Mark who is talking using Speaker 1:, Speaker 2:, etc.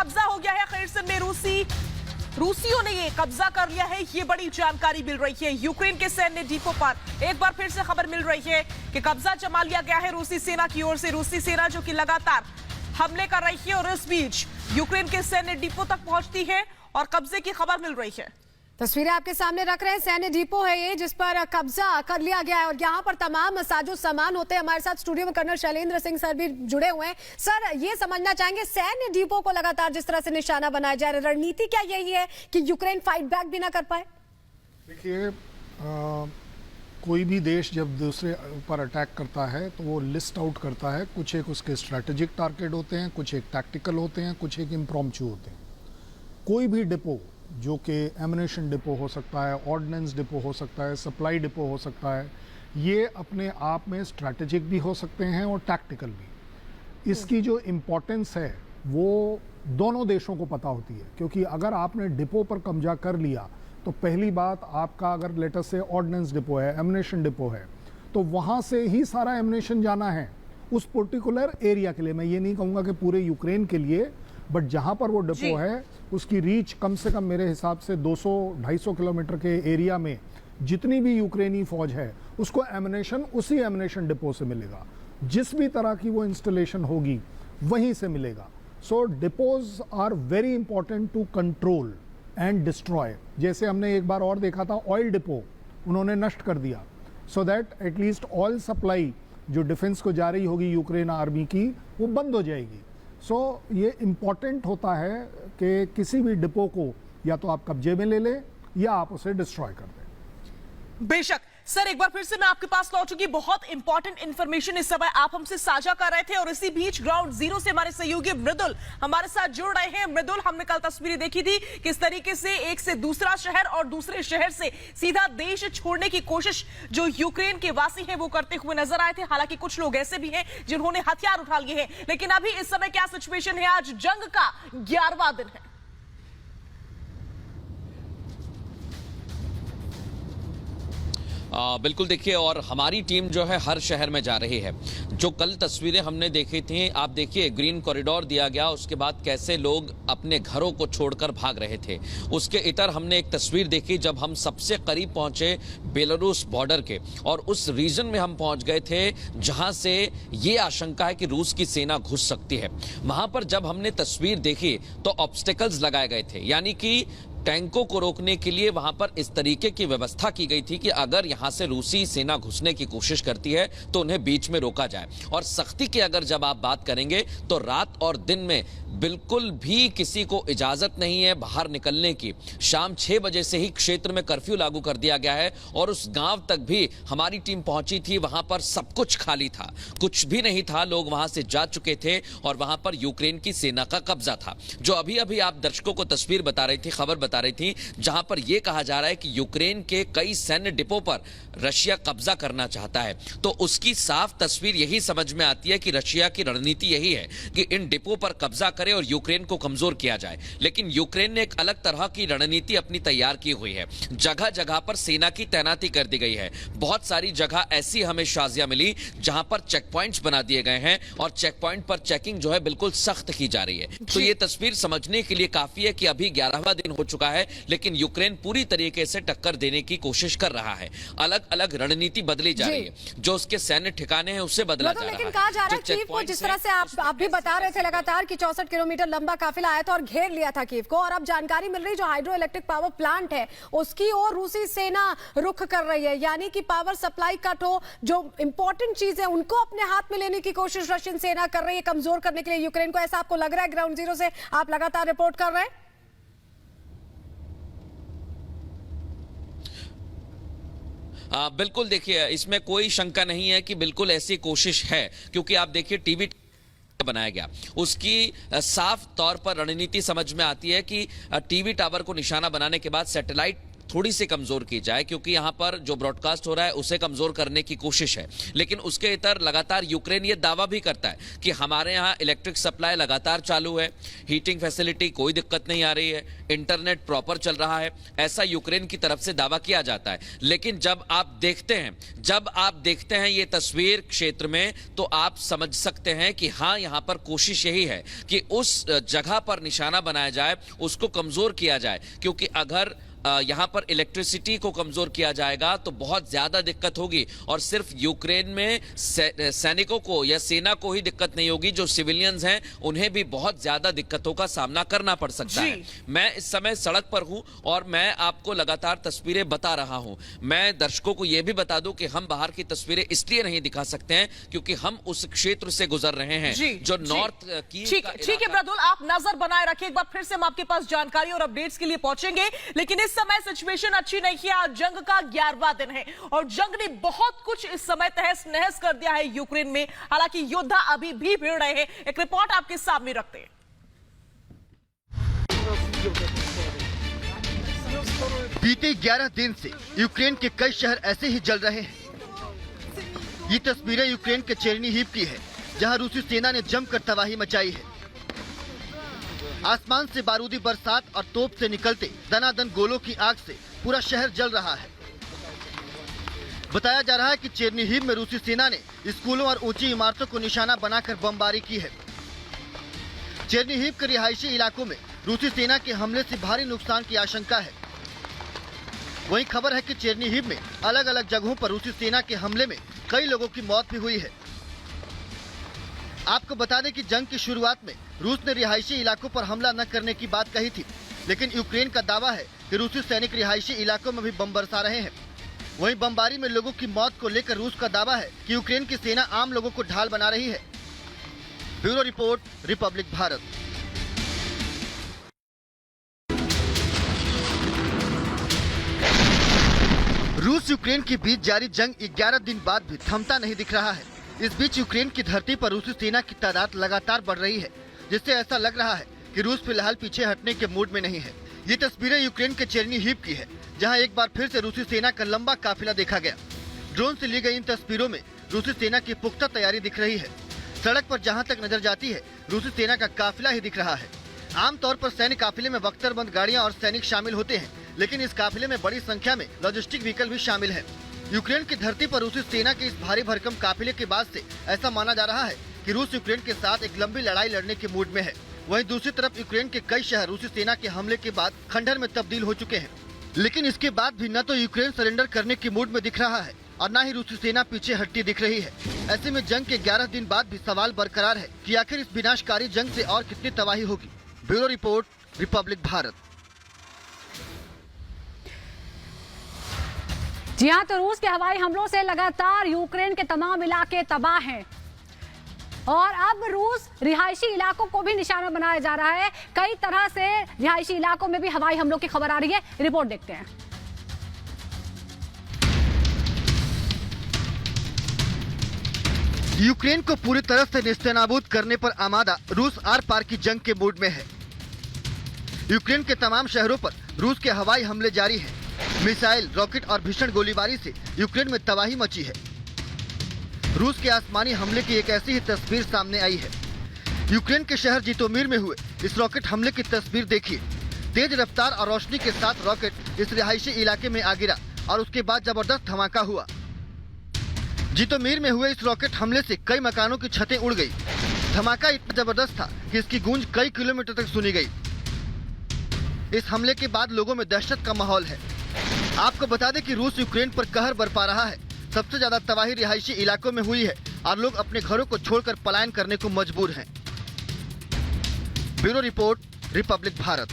Speaker 1: कब्जा हो गया है खैरसन में। रूसियों ने ये कब्जा कर लिया है, ये बड़ी जानकारी मिल रही है यूक्रेन के सैन्य डिपो पर। एक बार फिर से खबर मिल रही है कि कब्जा जमा लिया गया है रूसी सेना की ओर से। रूसी सेना जो कि लगातार हमले कर रही है और इस बीच यूक्रेन के सैन्य डिपो तक पहुंचती है और कब्जे की खबर मिल रही है।
Speaker 2: तस्वीरें आपके सामने रख रहे हैं, सैन्य डिपो है ये जिस पर कब्जा कर लिया गया है और यहाँ पर तमाम साजो सामान होते हैं। हमारे साथ स्टूडियो में कर्नल शैलेंद्र सिंह सर भी जुड़े हुए हैं। सर, ये समझना चाहेंगे सैन्य डिपो को लगातार जिस तरह से निशाना बनाया जा रहा है, रणनीति क्या यही है कि यूक्रेन फाइट बैक भी ना कर पाए?
Speaker 3: देखिए, कोई भी देश जब दूसरे ऊपर अटैक करता है तो वो लिस्ट आउट करता है। कुछ एक उसके स्ट्रैटेजिक टारगेट होते हैं, कुछ एक टैक्टिकल होते हैं, कुछ एक इम्प्रॉम्प्चू होते हैं। कोई भी डिपो जो कि एमिनेशन डिपो हो सकता है, ऑर्डिनेंस डिपो हो सकता है, सप्लाई डिपो हो सकता है, ये अपने आप में स्ट्रैटेजिक भी हो सकते हैं और टैक्टिकल भी। इसकी जो इम्पोर्टेंस है वो दोनों देशों को पता होती है, क्योंकि अगर आपने डिपो पर कब्जा कर लिया तो पहली बात, आपका अगर लेटर से ऑर्डिनेंस डिपो है, एमिनेशन डिपो है, तो वहाँ से ही सारा एमिनेशन जाना है उस पर्टिकुलर एरिया के लिए। मैं ये नहीं कहूँगा कि पूरे यूक्रेन के लिए, बट जहाँ पर वो डिपो है उसकी रीच कम से कम मेरे हिसाब से 200-250 किलोमीटर के एरिया में जितनी भी यूक्रेनी फौज है उसको एमिनेशन उसी एमिनेशन डिपो से मिलेगा। जिस भी तरह की वो इंस्टॉलेशन होगी वहीं से मिलेगा। So depose are very important to control and destroy. जैसे हमने एक बार और देखा था, ऑयल डिपो उन्होंने नष्ट कर दिया, so that at least oil supply जो डिफेंस को जा रही होगी यूक्रेन आर्मी की, वो बंद हो जाएगी। सो ये इम्पॉर्टेंट होता है कि किसी भी डिपो को या तो आप कब्जे में ले लें या आप उसे डिस्ट्रॉय कर दें।
Speaker 1: बेशक सर, एक बार फिर से मैं आपके पास लौटूंगी। बहुत इंपॉर्टेंट इंफॉर्मेशन इस समय आप हमसे साझा कर रहे थे और इसी बीच ग्राउंड जीरो से हमारे सहयोगी मृदुल हमारे साथ जुड़ रहे हैं। मृदुल, हमने कल तस्वीरें देखी थी किस तरीके से एक से दूसरा शहर और दूसरे शहर से सीधा देश छोड़ने की कोशिश जो यूक्रेन के वासी हैं वो करते हुए नजर आए थे। हालांकि कुछ लोग ऐसे भी हैं जिन्होंने हथियार उठा लिए हैं, लेकिन अभी इस समय क्या सिचुएशन है? आज जंग का 11वां दिन है।
Speaker 4: बिल्कुल, देखिए, और हमारी टीम जो है हर शहर में जा रही है। जो कल तस्वीरें हमने देखी थी, आप देखिए ग्रीन कॉरिडोर दिया गया, उसके बाद कैसे लोग अपने घरों को छोड़कर भाग रहे थे। उसके इतर हमने एक तस्वीर देखी जब हम सबसे करीब पहुंचे बेलारूस बॉर्डर के, और उस रीजन में हम पहुंच गए थे जहां से ये आशंका है कि रूस की सेना घुस सकती है। वहां पर जब हमने तस्वीर देखी तो ऑब्स्टेकल्स लगाए गए थे, यानी कि टैंकों को रोकने के लिए वहां पर इस तरीके की व्यवस्था की गई थी कि अगर यहां से रूसी सेना घुसने की कोशिश करती है तो उन्हें बीच में रोका जाए। और सख्ती की अगर जब आप बात करेंगे तो रात और दिन में बिल्कुल भी किसी को इजाजत नहीं है बाहर निकलने की। शाम 6 बजे से ही क्षेत्र में कर्फ्यू लागू कर दिया गया है और उस गांव तक भी हमारी टीम पहुंची थी, वहां पर सब कुछ खाली था, कुछ भी नहीं था, लोग वहां से जा चुके थे और वहां पर यूक्रेन की सेना का कब्जा था। जो अभी अभी आप दर्शकों को तस्वीर बता रही थी, खबर बता रही थी, जहां पर यह कहा जा रहा है कि यूक्रेन के कई सैन्य डिपो पर रशिया कब्जा करना चाहता है, तो उसकी साफ तस्वीर यही समझ में आती है कि रशिया की रणनीति यही है कि इन डिपो पर कब्जा करे और यूक्रेन को कमजोर किया जाए। लेकिन यूक्रेन ने एक अलग तरह की रणनीति अपनी तैयार की हुई है। जगह जगह पर सेना की तैनाती कर दी गई है। बहुत सारी जगह ऐसी हमें शाजियां मिली जहां पर चेक पॉइंट्स बना दिए गए हैं और चेक पॉइंट पर चेकिंग जो है बिल्कुल सख्त की जा रही है। तो ये तस्वीर समझने के लिए काफी है कि अभी 11वां दिन हो चुका है, लेकिन यूक्रेन पूरी तरीके से टक्कर देने की कोशिश कर रहा है। अलग अलग रणनीति बदली जा रही है, जो उसके सैन्य ठिकाने हैं उससे बदला जा रहा है।
Speaker 2: लेकिन कहा जा रहा है कीव को, जिस तरह से आप भी बता रहे थे लगातार कि 64 किलोमीटर लंबा काफिला आया था और घेर लिया था कीव को, और अब जानकारी मिल रही जो हाइड्रो इलेक्ट्रिक पावर प्लांट है उसकी ओर रूसी सेना रुख कर रही है, यानी कि पावर सप्लाई कट हो, जो इंपॉर्टेंट चीज है उनको अपने हाथ में लेने की कोशिश रशियन सेना कर रही है कमजोर करने के लिए यूक्रेन को। ऐसा आपको लग रहा है ग्राउंड जीरो से आप लगातार रिपोर्ट कर रहे हैं?
Speaker 4: बिल्कुल, देखिए, इसमें कोई शंका नहीं है कि बिल्कुल ऐसी कोशिश है, क्योंकि आप देखिए टीवी बनाया गया, उसकी साफ तौर पर रणनीति समझ में आती है कि टीवी टावर को निशाना बनाने के बाद सैटेलाइट थोड़ी सी कमजोर की जाए, क्योंकि यहाँ पर जो ब्रॉडकास्ट हो रहा है उसे कमजोर करने की कोशिश है। लेकिन उसके इतर लगातार यूक्रेन ये दावा भी करता है कि हमारे यहाँ इलेक्ट्रिक सप्लाई लगातार चालू है, हीटिंग फैसिलिटी कोई दिक्कत नहीं आ रही है, इंटरनेट प्रॉपर चल रहा है, ऐसा यूक्रेन की तरफ से दावा किया जाता है। लेकिन जब आप देखते हैं ये तस्वीर क्षेत्र में, तो आप समझ सकते हैं कि हाँ, यहां पर कोशिश यही है कि उस जगह पर निशाना बनाया जाए, उसको कमजोर किया जाए, क्योंकि अगर यहां पर इलेक्ट्रिसिटी को कमजोर किया जाएगा तो बहुत ज्यादा दिक्कत होगी। और सिर्फ यूक्रेन में सैनिकों को या सेना को ही दिक्कत नहीं होगी, जो सिविलियंस हैं उन्हें भी बहुत ज्यादा दिक्कतों का सामना करना पड़ सकता है। मैं इस समय सड़क पर हूं और मैं आपको लगातार तस्वीरें बता रहा हूं। मैं दर्शकों को यह भी बता दूं कि हम बाहर की तस्वीरें इसलिए नहीं दिखा सकते हैं क्योंकि हम उस क्षेत्र से गुजर रहे हैं जो नॉर्थ की।
Speaker 1: ठीक है मृदुल, आप नजर बनाए रखिए। एक बार फिर से हम आपके पास जानकारी और अपडेट्स के लिए पहुंचेंगे, लेकिन इस समय सिचुएशन अच्छी नहीं है। आज जंग का 11वां दिन है और जंग ने बहुत कुछ इस समय तहस नहस कर दिया है यूक्रेन में। हालांकि योद्धा अभी भी भिड़ रहे हैं। एक रिपोर्ट आपके सामने रखते हैं।
Speaker 5: बीते 11 दिन से यूक्रेन के कई शहर ऐसे ही जल रहे हैं। ये तस्वीरें यूक्रेन के चेरनीहिव की है, जहां रूसी सेना ने जमकर तबाही मचाई है। आसमान से बारूदी बरसात और तोप से निकलते दनादन गोलों की आग से पूरा शहर जल रहा है। बताया जा रहा है कि चेरनीहिव में रूसी सेना ने स्कूलों और ऊंची इमारतों को निशाना बनाकर बमबारी की है। चेरनीहिव के रिहायशी इलाकों में रूसी सेना के हमले से भारी नुकसान की आशंका है। वहीं खबर है कि चेरनीहिव में अलग अलग जगहों पर रूसी सेना के हमले में कई लोगों की मौत भी हुई है। आपको बता दें कि जंग की शुरुआत में रूस ने रिहायशी इलाकों पर हमला न करने की बात कही थी, लेकिन यूक्रेन का दावा है कि रूसी सैनिक रिहायशी इलाकों में भी बम बरसा रहे हैं। वहीं बमबारी में लोगों की मौत को लेकर रूस का दावा है कि यूक्रेन की सेना आम लोगों को ढाल बना रही है। Bureau report, republic Bharat. रूस यूक्रेन के बीच जारी जंग 11 दिन बाद भी थमता नहीं दिख रहा है। इस बीच यूक्रेन की धरती पर रूसी सेना की तादाद लगातार बढ़ रही है, जिससे ऐसा लग रहा है कि रूस फिलहाल पीछे हटने के मूड में नहीं है। ये तस्वीरें यूक्रेन के चेरनीहिव की है, जहां एक बार फिर से रूसी सेना का लंबा काफिला देखा गया। ड्रोन से ली गई इन तस्वीरों में रूसी सेना की पुख्ता तैयारी दिख रही है। सड़क पर जहां तक नजर जाती है, रूसी सेना का काफिला ही दिख रहा है। आमतौर पर सैन्य काफिले में बख्तरबंद गाड़ियां और सैनिक शामिल होते हैं, लेकिन इस काफिले में बड़ी संख्या में लॉजिस्टिक व्हीकल भी शामिल है। यूक्रेन की धरती पर रूसी सेना के इस भारी भरकम काफिले के बाद से ऐसा माना जा रहा है कि रूस यूक्रेन के साथ एक लंबी लड़ाई लड़ने के मूड में है। वहीं दूसरी तरफ यूक्रेन के कई शहर रूसी सेना के हमले के बाद खंडहर में तब्दील हो चुके हैं। लेकिन इसके बाद भी न तो यूक्रेन सरेंडर करने के मूड में दिख रहा है और न ही रूसी सेना पीछे हटती दिख रही है। ऐसे में जंग के 11 दिन बाद भी सवाल बरकरार है कि आखिर इस विनाशकारी जंग से और कितनी तबाही होगी। Bureau report, republic Bharat.
Speaker 2: जी हाँ, तो रूस के हवाई हमलों से लगातार यूक्रेन के तमाम इलाके तबाह हैं और अब रूस रिहायशी इलाकों को भी निशाना बनाया जा रहा है। कई तरह से रिहायशी इलाकों में भी हवाई हमलों की खबर आ रही है। रिपोर्ट देखते हैं।
Speaker 5: यूक्रेन को पूरी तरह से नेस्तनाबूद करने पर आमादा रूस आर पार की जंग के मूड में है। यूक्रेन के तमाम शहरों पर रूस के हवाई हमले जारी हैं। मिसाइल, रॉकेट और भीषण गोलीबारी से यूक्रेन में तबाही मची है। रूस के आसमानी हमले की एक ऐसी ही तस्वीर सामने आई है। यूक्रेन के शहर जितोमीर में हुए इस रॉकेट हमले की तस्वीर देखिए। तेज रफ्तार और रोशनी के साथ रॉकेट इस रिहायशी इलाके में आ गिरा और उसके बाद जबरदस्त धमाका हुआ। जितोमीर में हुए इस रॉकेट हमले से कई मकानों की छतें उड़ गई। धमाका इतना जबरदस्त था कि इसकी गूंज कई किलोमीटर तक सुनी गई। इस हमले के बाद लोगों में दहशत का माहौल है। आपको बता दें कि रूस यूक्रेन पर कहर बरपा रहा है। सबसे ज्यादा तबाही रिहायशी इलाकों में हुई है और लोग अपने घरों को छोड़कर पलायन करने को मजबूर हैं। Bureau report, republic Bharat.